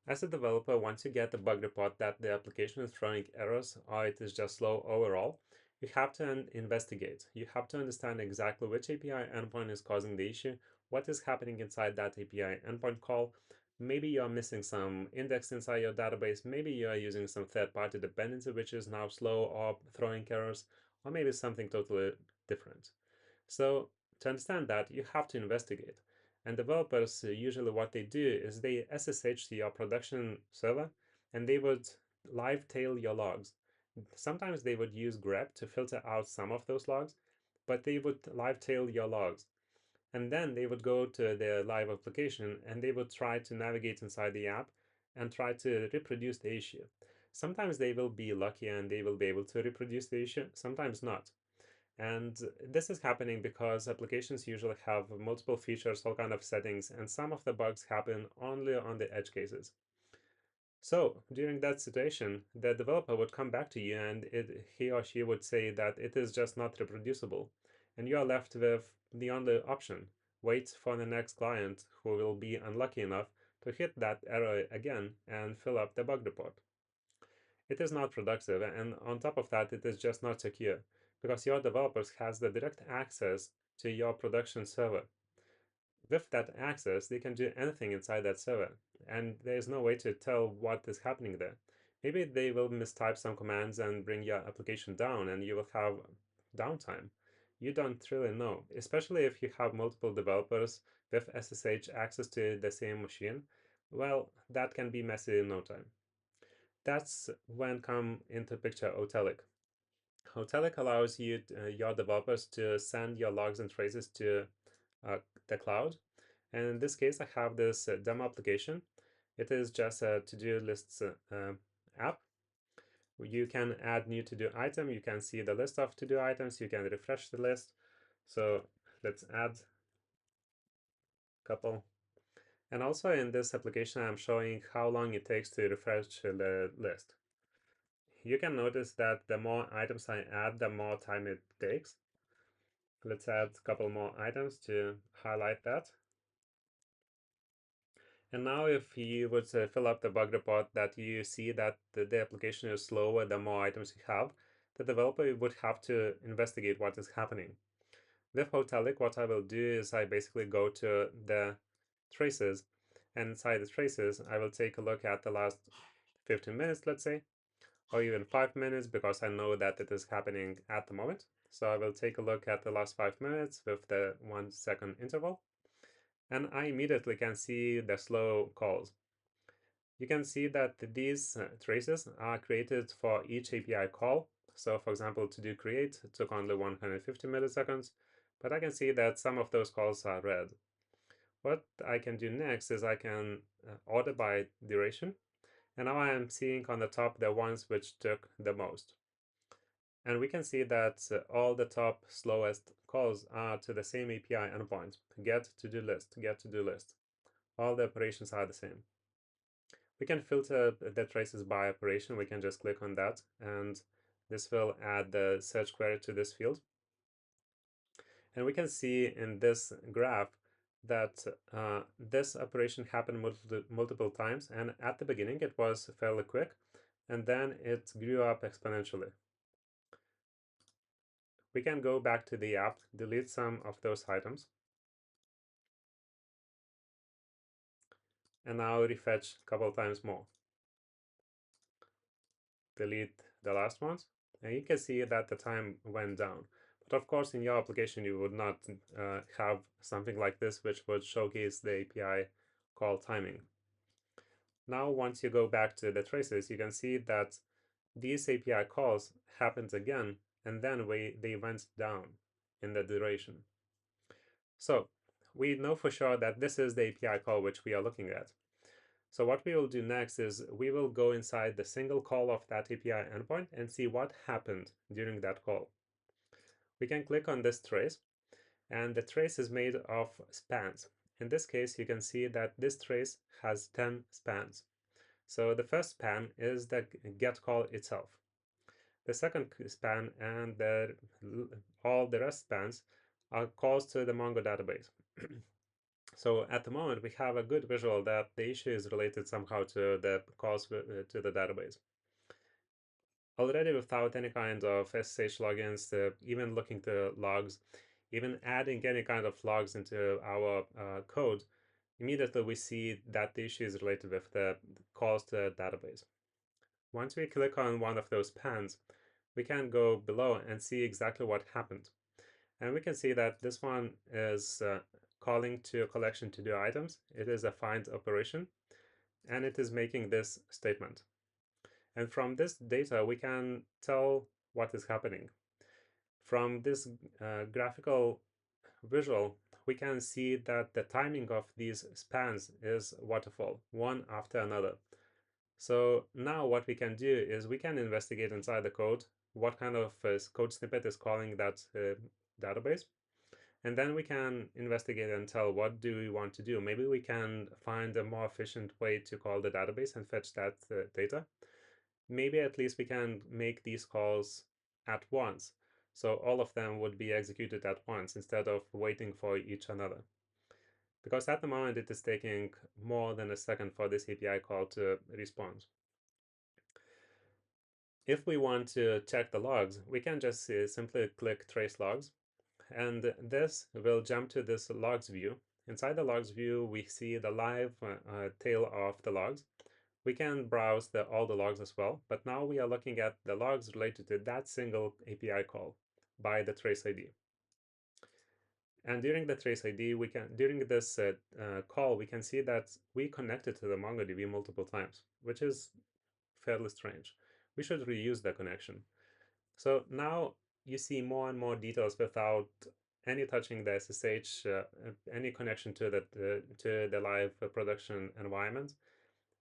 As a developer, once you get the bug report that the application is throwing errors or it is just slow overall, you have to investigate. You have to understand exactly which API endpoint is causing the issue, what is happening inside that API endpoint call. Maybe you're missing some index inside your database. Maybe you are using some third-party dependency which is now slow or throwing errors, or maybe something totally different. So to understand that, you have to investigate. And developers, usually what they do is they SSH to your production server and they would live tail your logs. Sometimes they would use grep to filter out some of those logs, but they would live tail your logs. And then they would go to their live application and they would try to navigate inside the app and try to reproduce the issue. Sometimes they will be lucky and they will be able to reproduce the issue, sometimes not. And this is happening because applications usually have multiple features, all kind of settings, and some of the bugs happen only on the edge cases. So during that situation, the developer would come back to you and he or she would say that it is just not reproducible. And you are left with the only option: wait for the next client who will be unlucky enough to hit that error again and fill up the bug report. It is not productive, and on top of that, it is just not secure because your developers has the direct access to your production server. With that access, they can do anything inside that server, and there is no way to tell what is happening there. Maybe they will mistype some commands and bring your application down, and you will have downtime. You don't really know, especially if you have multiple developers with SSH access to the same machine. Well, that can be messy in no time. That's when come into picture OTelic. OTelic allows your developers to send your logs and traces to uh, the cloud. And in this case, I have this demo application. It is just a to-do lists app. You can add new to-do item. You can see the list of to-do items. You can refresh the list. So let's add a couple. And also in this application, I'm showing how long it takes to refresh the list. You can notice that the more items I add, the more time it takes. Let's add a couple more items to highlight that. And now if you would fill up the bug report that you see that the application is slower the more items you have, the developer would have to investigate what is happening. With Hotelic, what I will do is I basically go to the traces, and inside the traces, I will take a look at the last 15 minutes, let's say, or even 5 minutes, because I know that it is happening at the moment. So I will take a look at the last 5 minutes with the 1 second interval, and I immediately can see the slow calls. You can see that these traces are created for each API call. So for example, to do create took only 150 milliseconds, but I can see that some of those calls are red. What I can do next is I can order by duration, and now I am seeing on the top the ones which took the most. And we can see that all the top slowest calls are to the same API endpoint: get to-do list, get to-do list. All the operations are the same. We can filter the traces by operation. We can just click on that, and this will add the search query to this field. And we can see in this graph that this operation happened multiple times, and at the beginning it was fairly quick, and then it grew up exponentially. We can go back to the app, delete some of those items, and now refetch a couple times more. Delete the last ones, and you can see that the time went down. But of course, in your application, you would not have something like this, which would showcase the API call timing. Now, once you go back to the traces, you can see that these API calls happened again, and then they went down in the duration. So we know for sure that this is the API call which we are looking at. So what we will do next is we will go inside the single call of that API endpoint and see what happened during that call. We can click on this trace, and the trace is made of spans. In this case, you can see that this trace has 10 spans. So the first span is the get call itself. The second span and all the rest spans are calls to the Mongo database. So at the moment, we have a good visual that the issue is related somehow to the calls to the database. Already without any kind of SSH logins, even looking to logs, even adding any kind of logs into our code, immediately we see that the issue is related with the calls to the database. Once we click on one of those pans, we can go below and see exactly what happened. And we can see that this one is calling to a collection to do items. It is a find operation, and it is making this statement. And from this data, we can tell what is happening. From this graphical visual, we can see that the timing of these spans is waterfall, one after another. So now what we can do is we can investigate inside the code what kind of code snippet is calling that database. And then we can investigate and tell what do we want to do. Maybe we can find a more efficient way to call the database and fetch that data. Maybe at least we can make these calls at once. So all of them would be executed at once instead of waiting for each another. Because at the moment it is taking more than a second for this API call to respond. If we want to check the logs, we can just simply click trace logs, and this will jump to this logs view. Inside the logs view, we see the live tail of the logs. We can browse all the logs as well, but now we are looking at the logs related to that single API call by the trace ID. And during the trace ID, during this call, we can see that we connected to the MongoDB multiple times, which is fairly strange. We should reuse the connection. So now you see more and more details without any touching the SSH, any connection to the live production environment,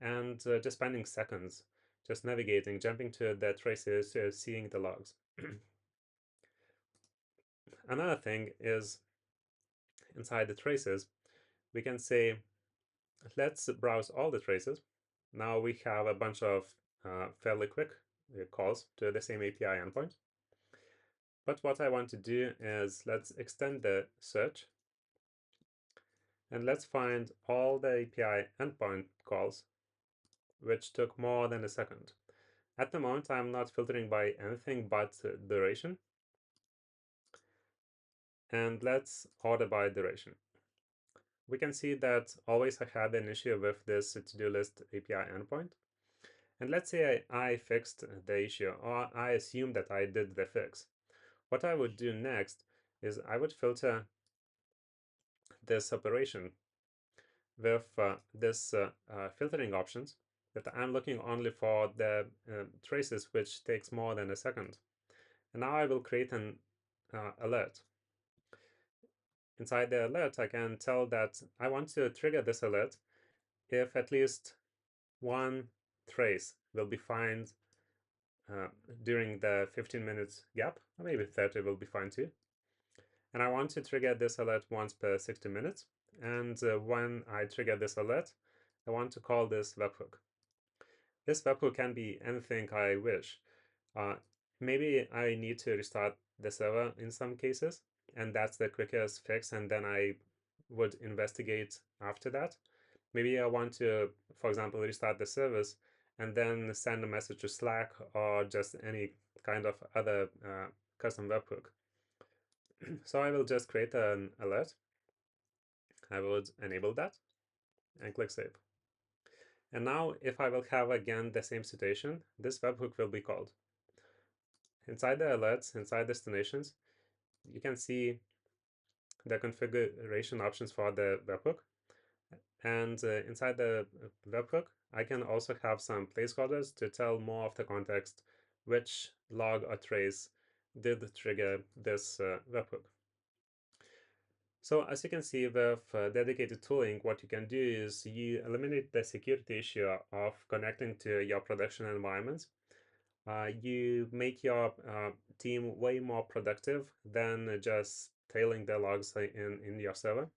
and just spending seconds just navigating, jumping to the traces, seeing the logs. Another thing is inside the traces, we can say, let's browse all the traces. Now we have a bunch of fairly quick calls to the same API endpoint. But what I want to do is let's extend the search and let's find all the API endpoint calls which took more than a second. At the moment, I'm not filtering by anything but duration. And let's order by duration. We can see that always I had an issue with this to-do list API endpoint. And let's say I fixed the issue, or I assume that I did the fix. What I would do next is I would filter this operation with this filtering options, that I'm looking only for the traces which takes more than a second. And now I will create an alert. Inside the alert, I can tell that I want to trigger this alert if at least one trace will be found during the 15 minutes gap, or maybe 30 will be fine too. And I want to trigger this alert once per 60 minutes. And when I trigger this alert, I want to call this webhook. This webhook can be anything I wish. Uh, maybe I need to restart the server in some cases, and that's the quickest fix, and then I would investigate after that. Maybe I want to, for example, restart the service and then send a message to Slack or just any kind of other custom webhook. So I will just create an alert. I would enable that and click Save. And now if I will have again the same situation, this webhook will be called. Inside the alerts, inside destinations, you can see the configuration options for the webhook. And inside the webhook, I can also have some placeholders to tell more of the context which log or trace did trigger this webhook. So as you can see with dedicated tooling, what you can do is you eliminate the security issue of connecting to your production environments. You make your team way more productive than just tailing the logs in your server,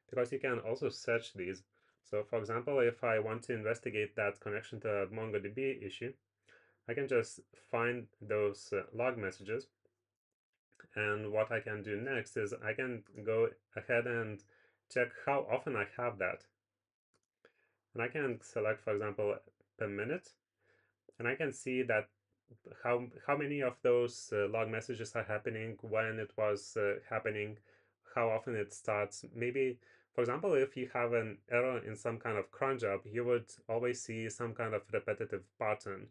because you can also search these. So for example, if I want to investigate that connection to MongoDB issue, I can just find those log messages. And what I can do next is I can go ahead and check how often I have that. And I can select, for example, per minute, and I can see that how many of those log messages are happening, when it was happening, how often it starts. Maybe, for example, if you have an error in some kind of cron job, you would always see some kind of repetitive pattern.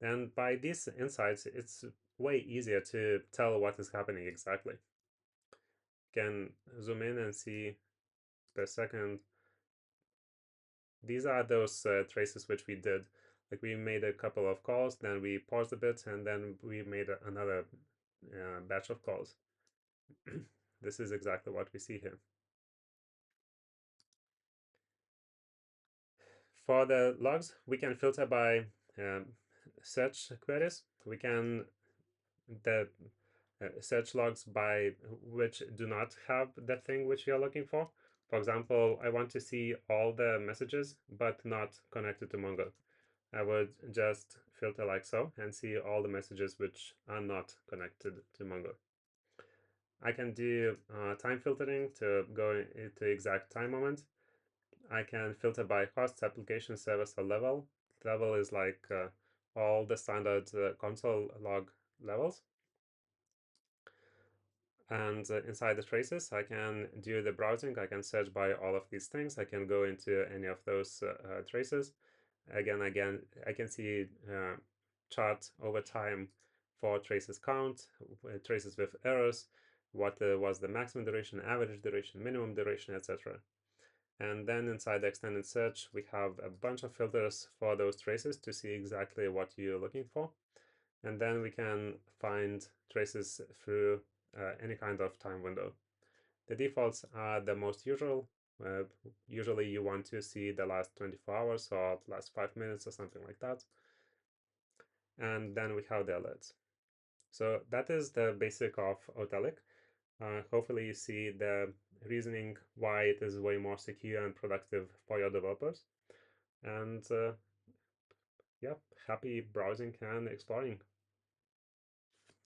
And by these insights, it's way easier to tell what is happening exactly. You can zoom in and see per second. These are those traces which we did. Like, we made a couple of calls, then we paused a bit, and then we made another batch of calls. This is exactly what we see here. For the logs, we can filter by search queries. We can search logs by which do not have the thing which we are looking for. For example, I want to see all the messages but not connected to Mongo. I would just filter like so and see all the messages which are not connected to Mongo. I can do time filtering to go into exact time moment. I can filter by host, application, service, or level. Level is like all the standard console log levels. And inside the traces, I can do the browsing. I can search by all of these things. I can go into any of those traces. Again, I can see chart over time for traces count, traces with errors, what was the maximum duration, average duration, minimum duration, etc. And then inside the extended search, we have a bunch of filters for those traces to see exactly what you're looking for. And then we can find traces through any kind of time window. The defaults are the most usual. Usually you want to see the last 24 hours or the last 5 minutes or something like that. And then we have the alerts. So that is the basic of OTelic. Hopefully you see the reasoning why it is way more secure and productive for your developers. And yeah, happy browsing and exploring.